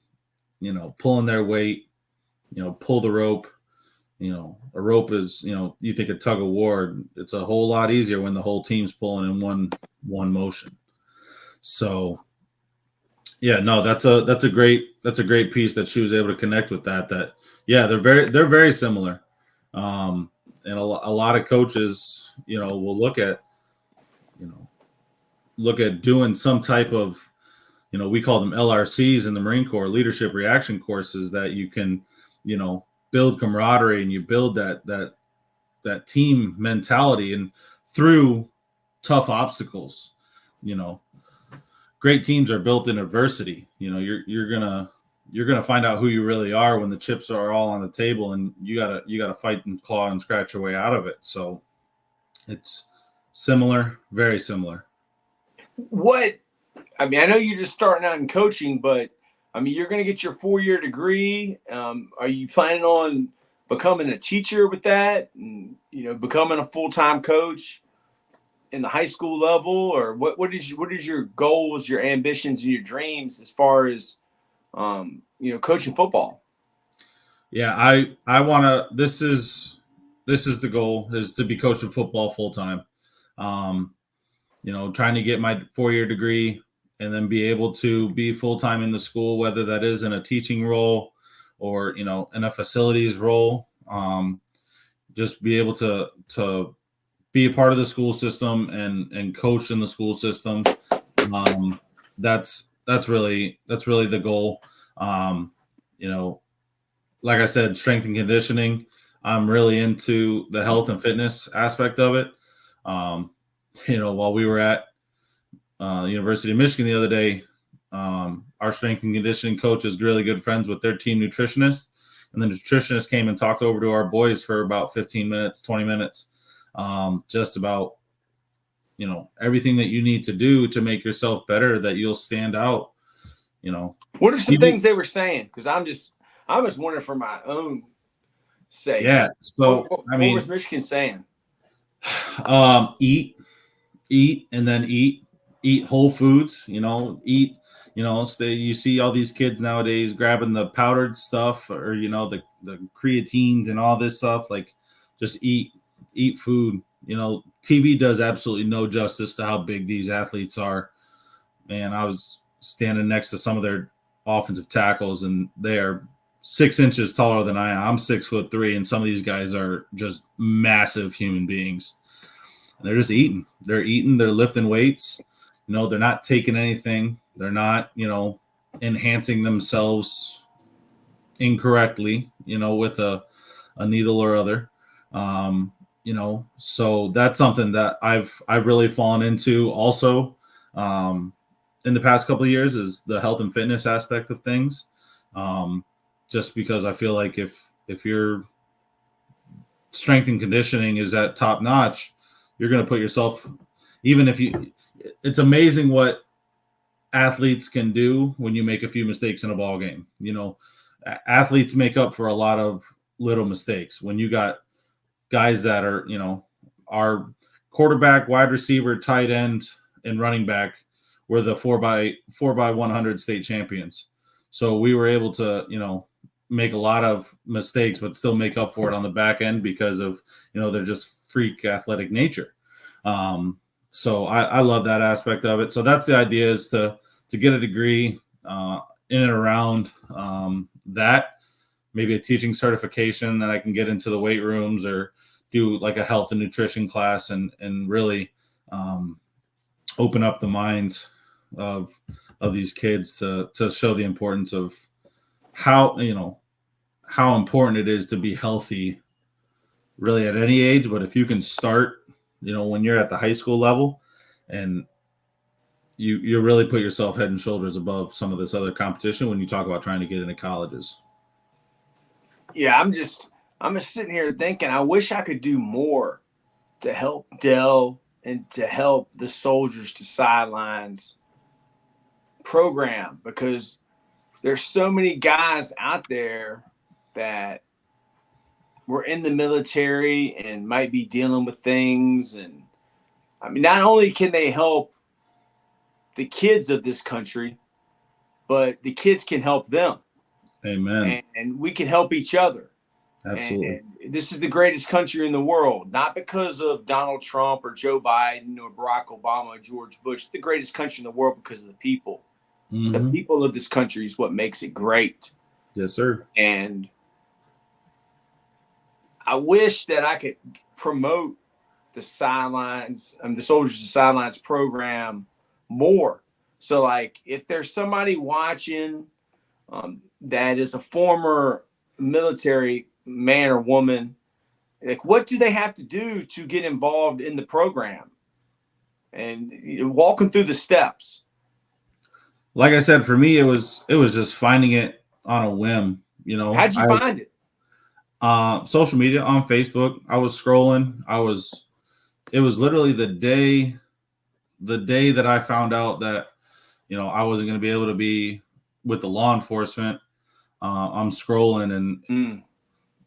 Speaker 2: their weight, pull the rope. A rope is, you think a tug of war, it's a whole lot easier when the whole team's pulling in one motion. So yeah, no, that's a great piece that she was able to connect with that, yeah, they're very similar. And a lot of coaches, will look at doing some type of, we call them LRCs in the Marine Corps, leadership reaction courses, that you can, build camaraderie and you build that team mentality, and through tough obstacles. Great teams are built in adversity. You're gonna find out who you really are when the chips are all on the table, and you gotta fight and claw and scratch your way out of it. So it's similar, very similar.
Speaker 1: I know you're just starting out in coaching, but you're going to get your 4-year degree. Are you planning on becoming a teacher with that, and, becoming a full-time coach in the high school level, or what is your goals, your ambitions, and your dreams as far as, coaching football?
Speaker 2: Yeah, I want to, this is the goal, is to be coaching football full-time. Trying to get my 4-year degree and then be able to be full-time in the school, whether that is in a teaching role or, in a facilities role. Just be able to be a part of the school system and coach in the school system. That's really the goal. Like I said, strength and conditioning, I'm really into the health and fitness aspect of it. While we were at University of Michigan the other day, our strength and conditioning coach is really good friends with their team nutritionist. And the nutritionist came and talked over to our boys for about 15 minutes, 20 minutes, just about, everything that you need to do to make yourself better, that you'll stand out.
Speaker 1: What are some things they were saying? Because I'm just wondering for my own sake.
Speaker 2: Yeah. So,
Speaker 1: what was Michigan saying?
Speaker 2: Eat and then eat whole foods, eat, you see all these kids nowadays grabbing the powdered stuff, or, the creatines and all this stuff. Like, just eat food. TV does absolutely no justice to how big these athletes are. Man, I was standing next to some of their offensive tackles, and they are 6 inches taller than I am. I'm 6'3", and some of these guys are just massive human beings. And they're just eating. They're lifting weights. They're not taking anything. They're not, enhancing themselves incorrectly, with a needle or other. So that's something that I've really fallen into also in the past couple of years, is the health and fitness aspect of things. Just because I feel like if your strength and conditioning is at top notch, you're going to put yourself, it's amazing what athletes can do when you make a few mistakes in a ball game. Athletes make up for a lot of little mistakes. When you got guys that are, our quarterback, wide receiver, tight end, and running back were the 4x100 state champions. So we were able to, make a lot of mistakes, but still make up for it on the back end because of, they're just freak athletic nature. So I love that aspect of it. So that's the idea, is to get a degree in and around that, maybe a teaching certification that I can get into the weight rooms, or do like a health and nutrition class, and really open up the minds of these kids to show the importance of how important it is to be healthy really at any age. But if you can start, when you're at the high school level, and you really put yourself head and shoulders above some of this other competition when you talk about trying to get into colleges.
Speaker 1: Yeah, I'm just sitting here thinking, I wish I could do more to help Dell and to help the Soldiers to Sidelines program, because there's so many guys out there that were in the military and might be dealing with things. And I mean, not only can they help the kids of this country, but the kids can help them.
Speaker 2: Amen.
Speaker 1: And we can help each other.
Speaker 2: Absolutely.
Speaker 1: And this is the greatest country in the world, not because of Donald Trump or Joe Biden or Barack Obama or George Bush. The greatest country in the world because of the people.
Speaker 2: Mm-hmm.
Speaker 1: The people of this country is what makes it great.
Speaker 2: Yes, sir.
Speaker 1: And I wish that I could promote the Sidelines, the Soldiers to Sidelines program more. So, like, if there's somebody watching that is a former military man or woman, like, what do they have to do to get involved in the program? And walk them through the steps.
Speaker 2: Like I said, for me, it was just finding it on a whim. You know,
Speaker 1: How'd you find it?
Speaker 2: Social media, on Facebook. I was scrolling. It was literally the day that I found out that, you know, I wasn't going to be able to be with the law enforcement. I'm scrolling and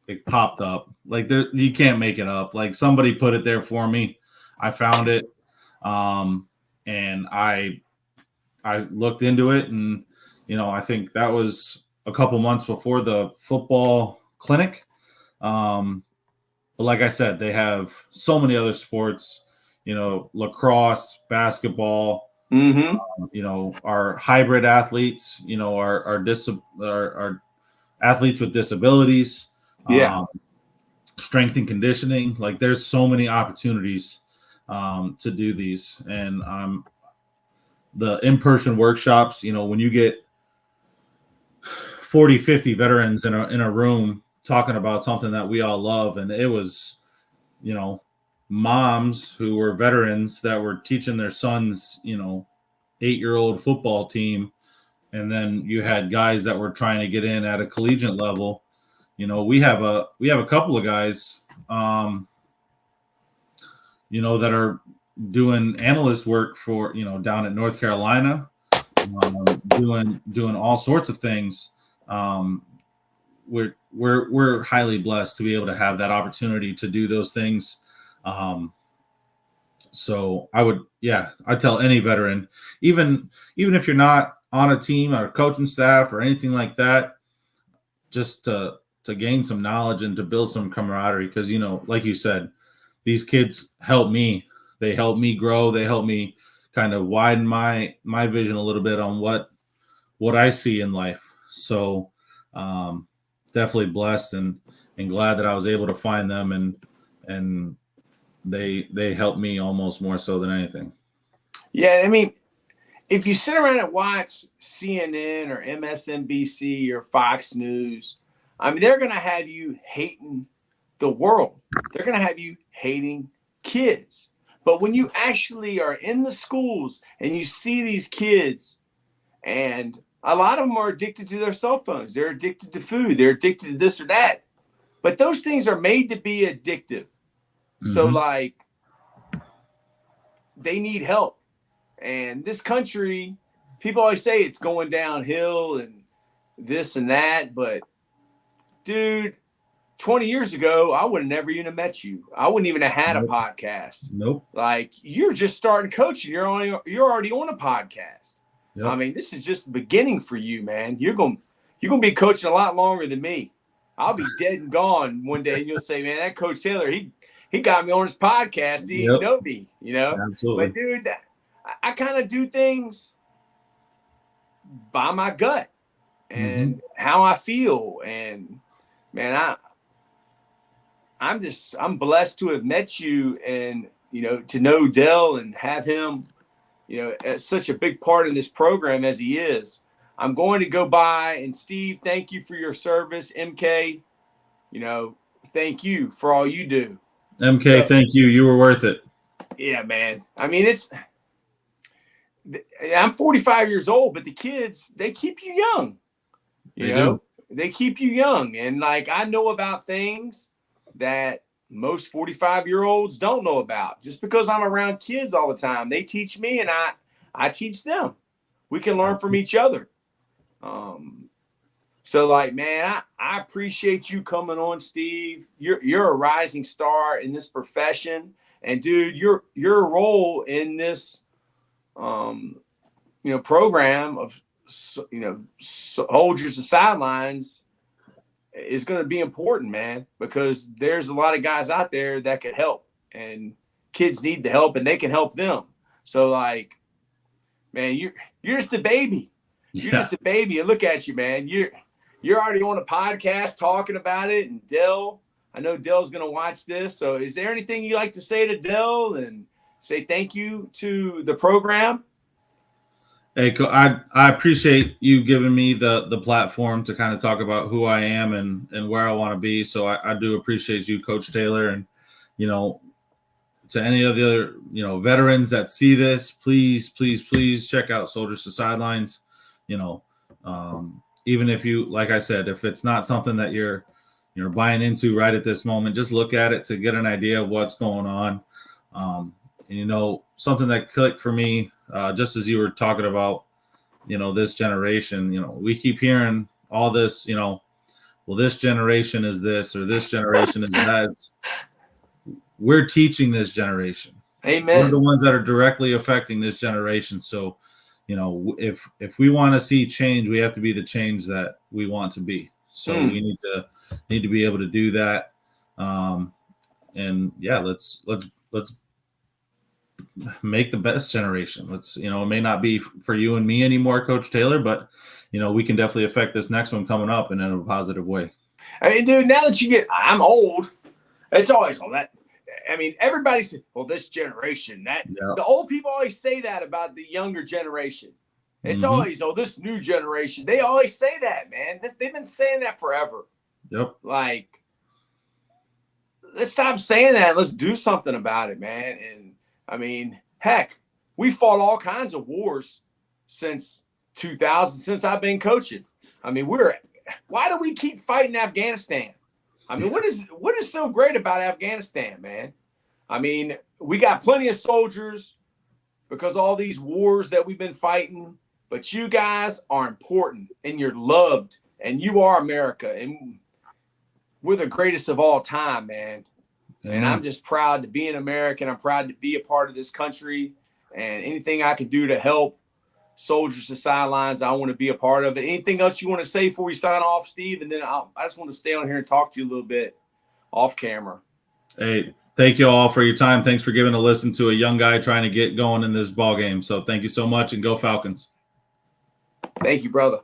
Speaker 2: it popped up. Like, there, you can't make it up. Like, somebody put it there for me. I found it, and I looked into it, and, you know, I think that was a couple months before the football clinic. But like I said, they have so many other sports, you know, lacrosse, basketball, you know, our hybrid athletes, you know, our athletes with disabilities, strength and conditioning. Like, there's so many opportunities to do these. And the in-person workshops, you know, when you get 40, 50 veterans in a room talking about something that we all love. And it was, you know, moms who were veterans that were teaching their sons, you know, 8-year-old football team. And then you had guys that were trying to get in at a collegiate level. You know, we have a couple of guys, you know, that are doing analyst work for, you know, down at North Carolina, doing all sorts of things. We're highly blessed to be able to have that opportunity to do those things. So I tell any veteran, even if you're not on a team or coaching staff or anything like that, just to gain some knowledge and to build some camaraderie. Because, you know, like you said, these kids help me. They help me grow. They help me kind of widen my vision a little bit on what I see in life. So definitely blessed and glad that I was able to find them, and they helped me almost more so than anything.
Speaker 1: Yeah, I mean, if you sit around and watch CNN or MSNBC or Fox News, I mean, they're going to have you hating the world. They're going to have you hating kids. But when you actually are in the schools and you see these kids, and a lot of them are addicted to their cell phones, they're addicted to food, they're addicted to this or that. But those things are made to be addictive. So, like, they need help. And this country, people always say it's going downhill and this and that. But, dude, 20 years ago, I would have never even met you. I wouldn't even have had a podcast.
Speaker 2: Nope.
Speaker 1: Like, you're just starting coaching. You're already on a podcast. Yep. I mean, this is just the beginning for you, man. You're gonna be coaching a lot longer than me. I'll be dead and gone one day, and you'll say, "Man, that Coach Taylor, he got me on his podcast. He didn't know me, you know."
Speaker 2: Absolutely.
Speaker 1: But dude, I kind of do things by my gut and how I feel, and man, I'm blessed to have met you, and, you know, to know Dell and have him, you know, as such a big part in this program as he is. I'm going to go by, and Steve, thank you for your service. MK, you know, thank you for all you do.
Speaker 2: MK, thank you. You were worth it.
Speaker 1: Yeah, man. I mean, I'm 45 years old, but the kids, they keep you young. You know, they keep you young. And like, I know about things that most 45-year-olds don't know about. Just because I'm around kids all the time, they teach me and I teach them. We can learn from each other. So like, man, I appreciate you coming on, Steve. You're a rising star in this profession. And dude, your role in this, program of, Soldiers to Sidelines is going to be important, man, because there's a lot of guys out there that could help, and kids need the help, and they can help them. So like, man, you're just a baby. You're just a baby, and look at you, man. You're already on a podcast talking about it, and Dell, I know Dell's going to watch this. So is there anything you like to say to Dell and say thank you to the program?
Speaker 2: Hey, I appreciate you giving me the platform to kind of talk about who I am and where I want to be. So I do appreciate you, Coach Taylor, and, to any of the other, veterans that see this, please check out Soldiers to Sidelines. Even if you, like I said, if it's not something that you're buying into right at this moment, just look at it to get an idea of what's going on. And, something that clicked for me, just as you were talking about, this generation, we keep hearing all this, well, this generation is this, or this generation is that. We're teaching this generation.
Speaker 1: Amen.
Speaker 2: We're the ones that are directly affecting this generation. So, if we want to see change, we have to be the change that we want to be. So we need to be able to do that. And yeah, let's make the best generation. It may not be for you and me anymore, Coach Taylor, but we can definitely affect this next one coming up and in a positive way.
Speaker 1: I mean, dude, now that I'm old, it's always all that. I mean, everybody says, well, this generation, the old people always say that about the younger generation. It's always, this new generation. They always say that, man. They've been saying that forever.
Speaker 2: Yep.
Speaker 1: Like, let's stop saying that. Let's do something about it, man. And I mean, heck, we fought all kinds of wars since 2000, since I've been coaching. I mean, why do we keep fighting Afghanistan? I mean, what is so great about Afghanistan, man? I mean, we got plenty of soldiers because of all these wars that we've been fighting, but you guys are important and you're loved and you are America, and we're the greatest of all time, man. And I'm just proud to be an American. I'm proud to be a part of this country, and anything I can do to help Soldiers to Sidelines, I want to be a part of it. Anything else you want to say before we sign off, Steve? And then I just want to stay on here and talk to you a little bit off camera.
Speaker 2: Hey, thank you all for your time. Thanks for giving a listen to a young guy trying to get going in this ball game. So thank you so much, and go Falcons.
Speaker 1: Thank you, brother.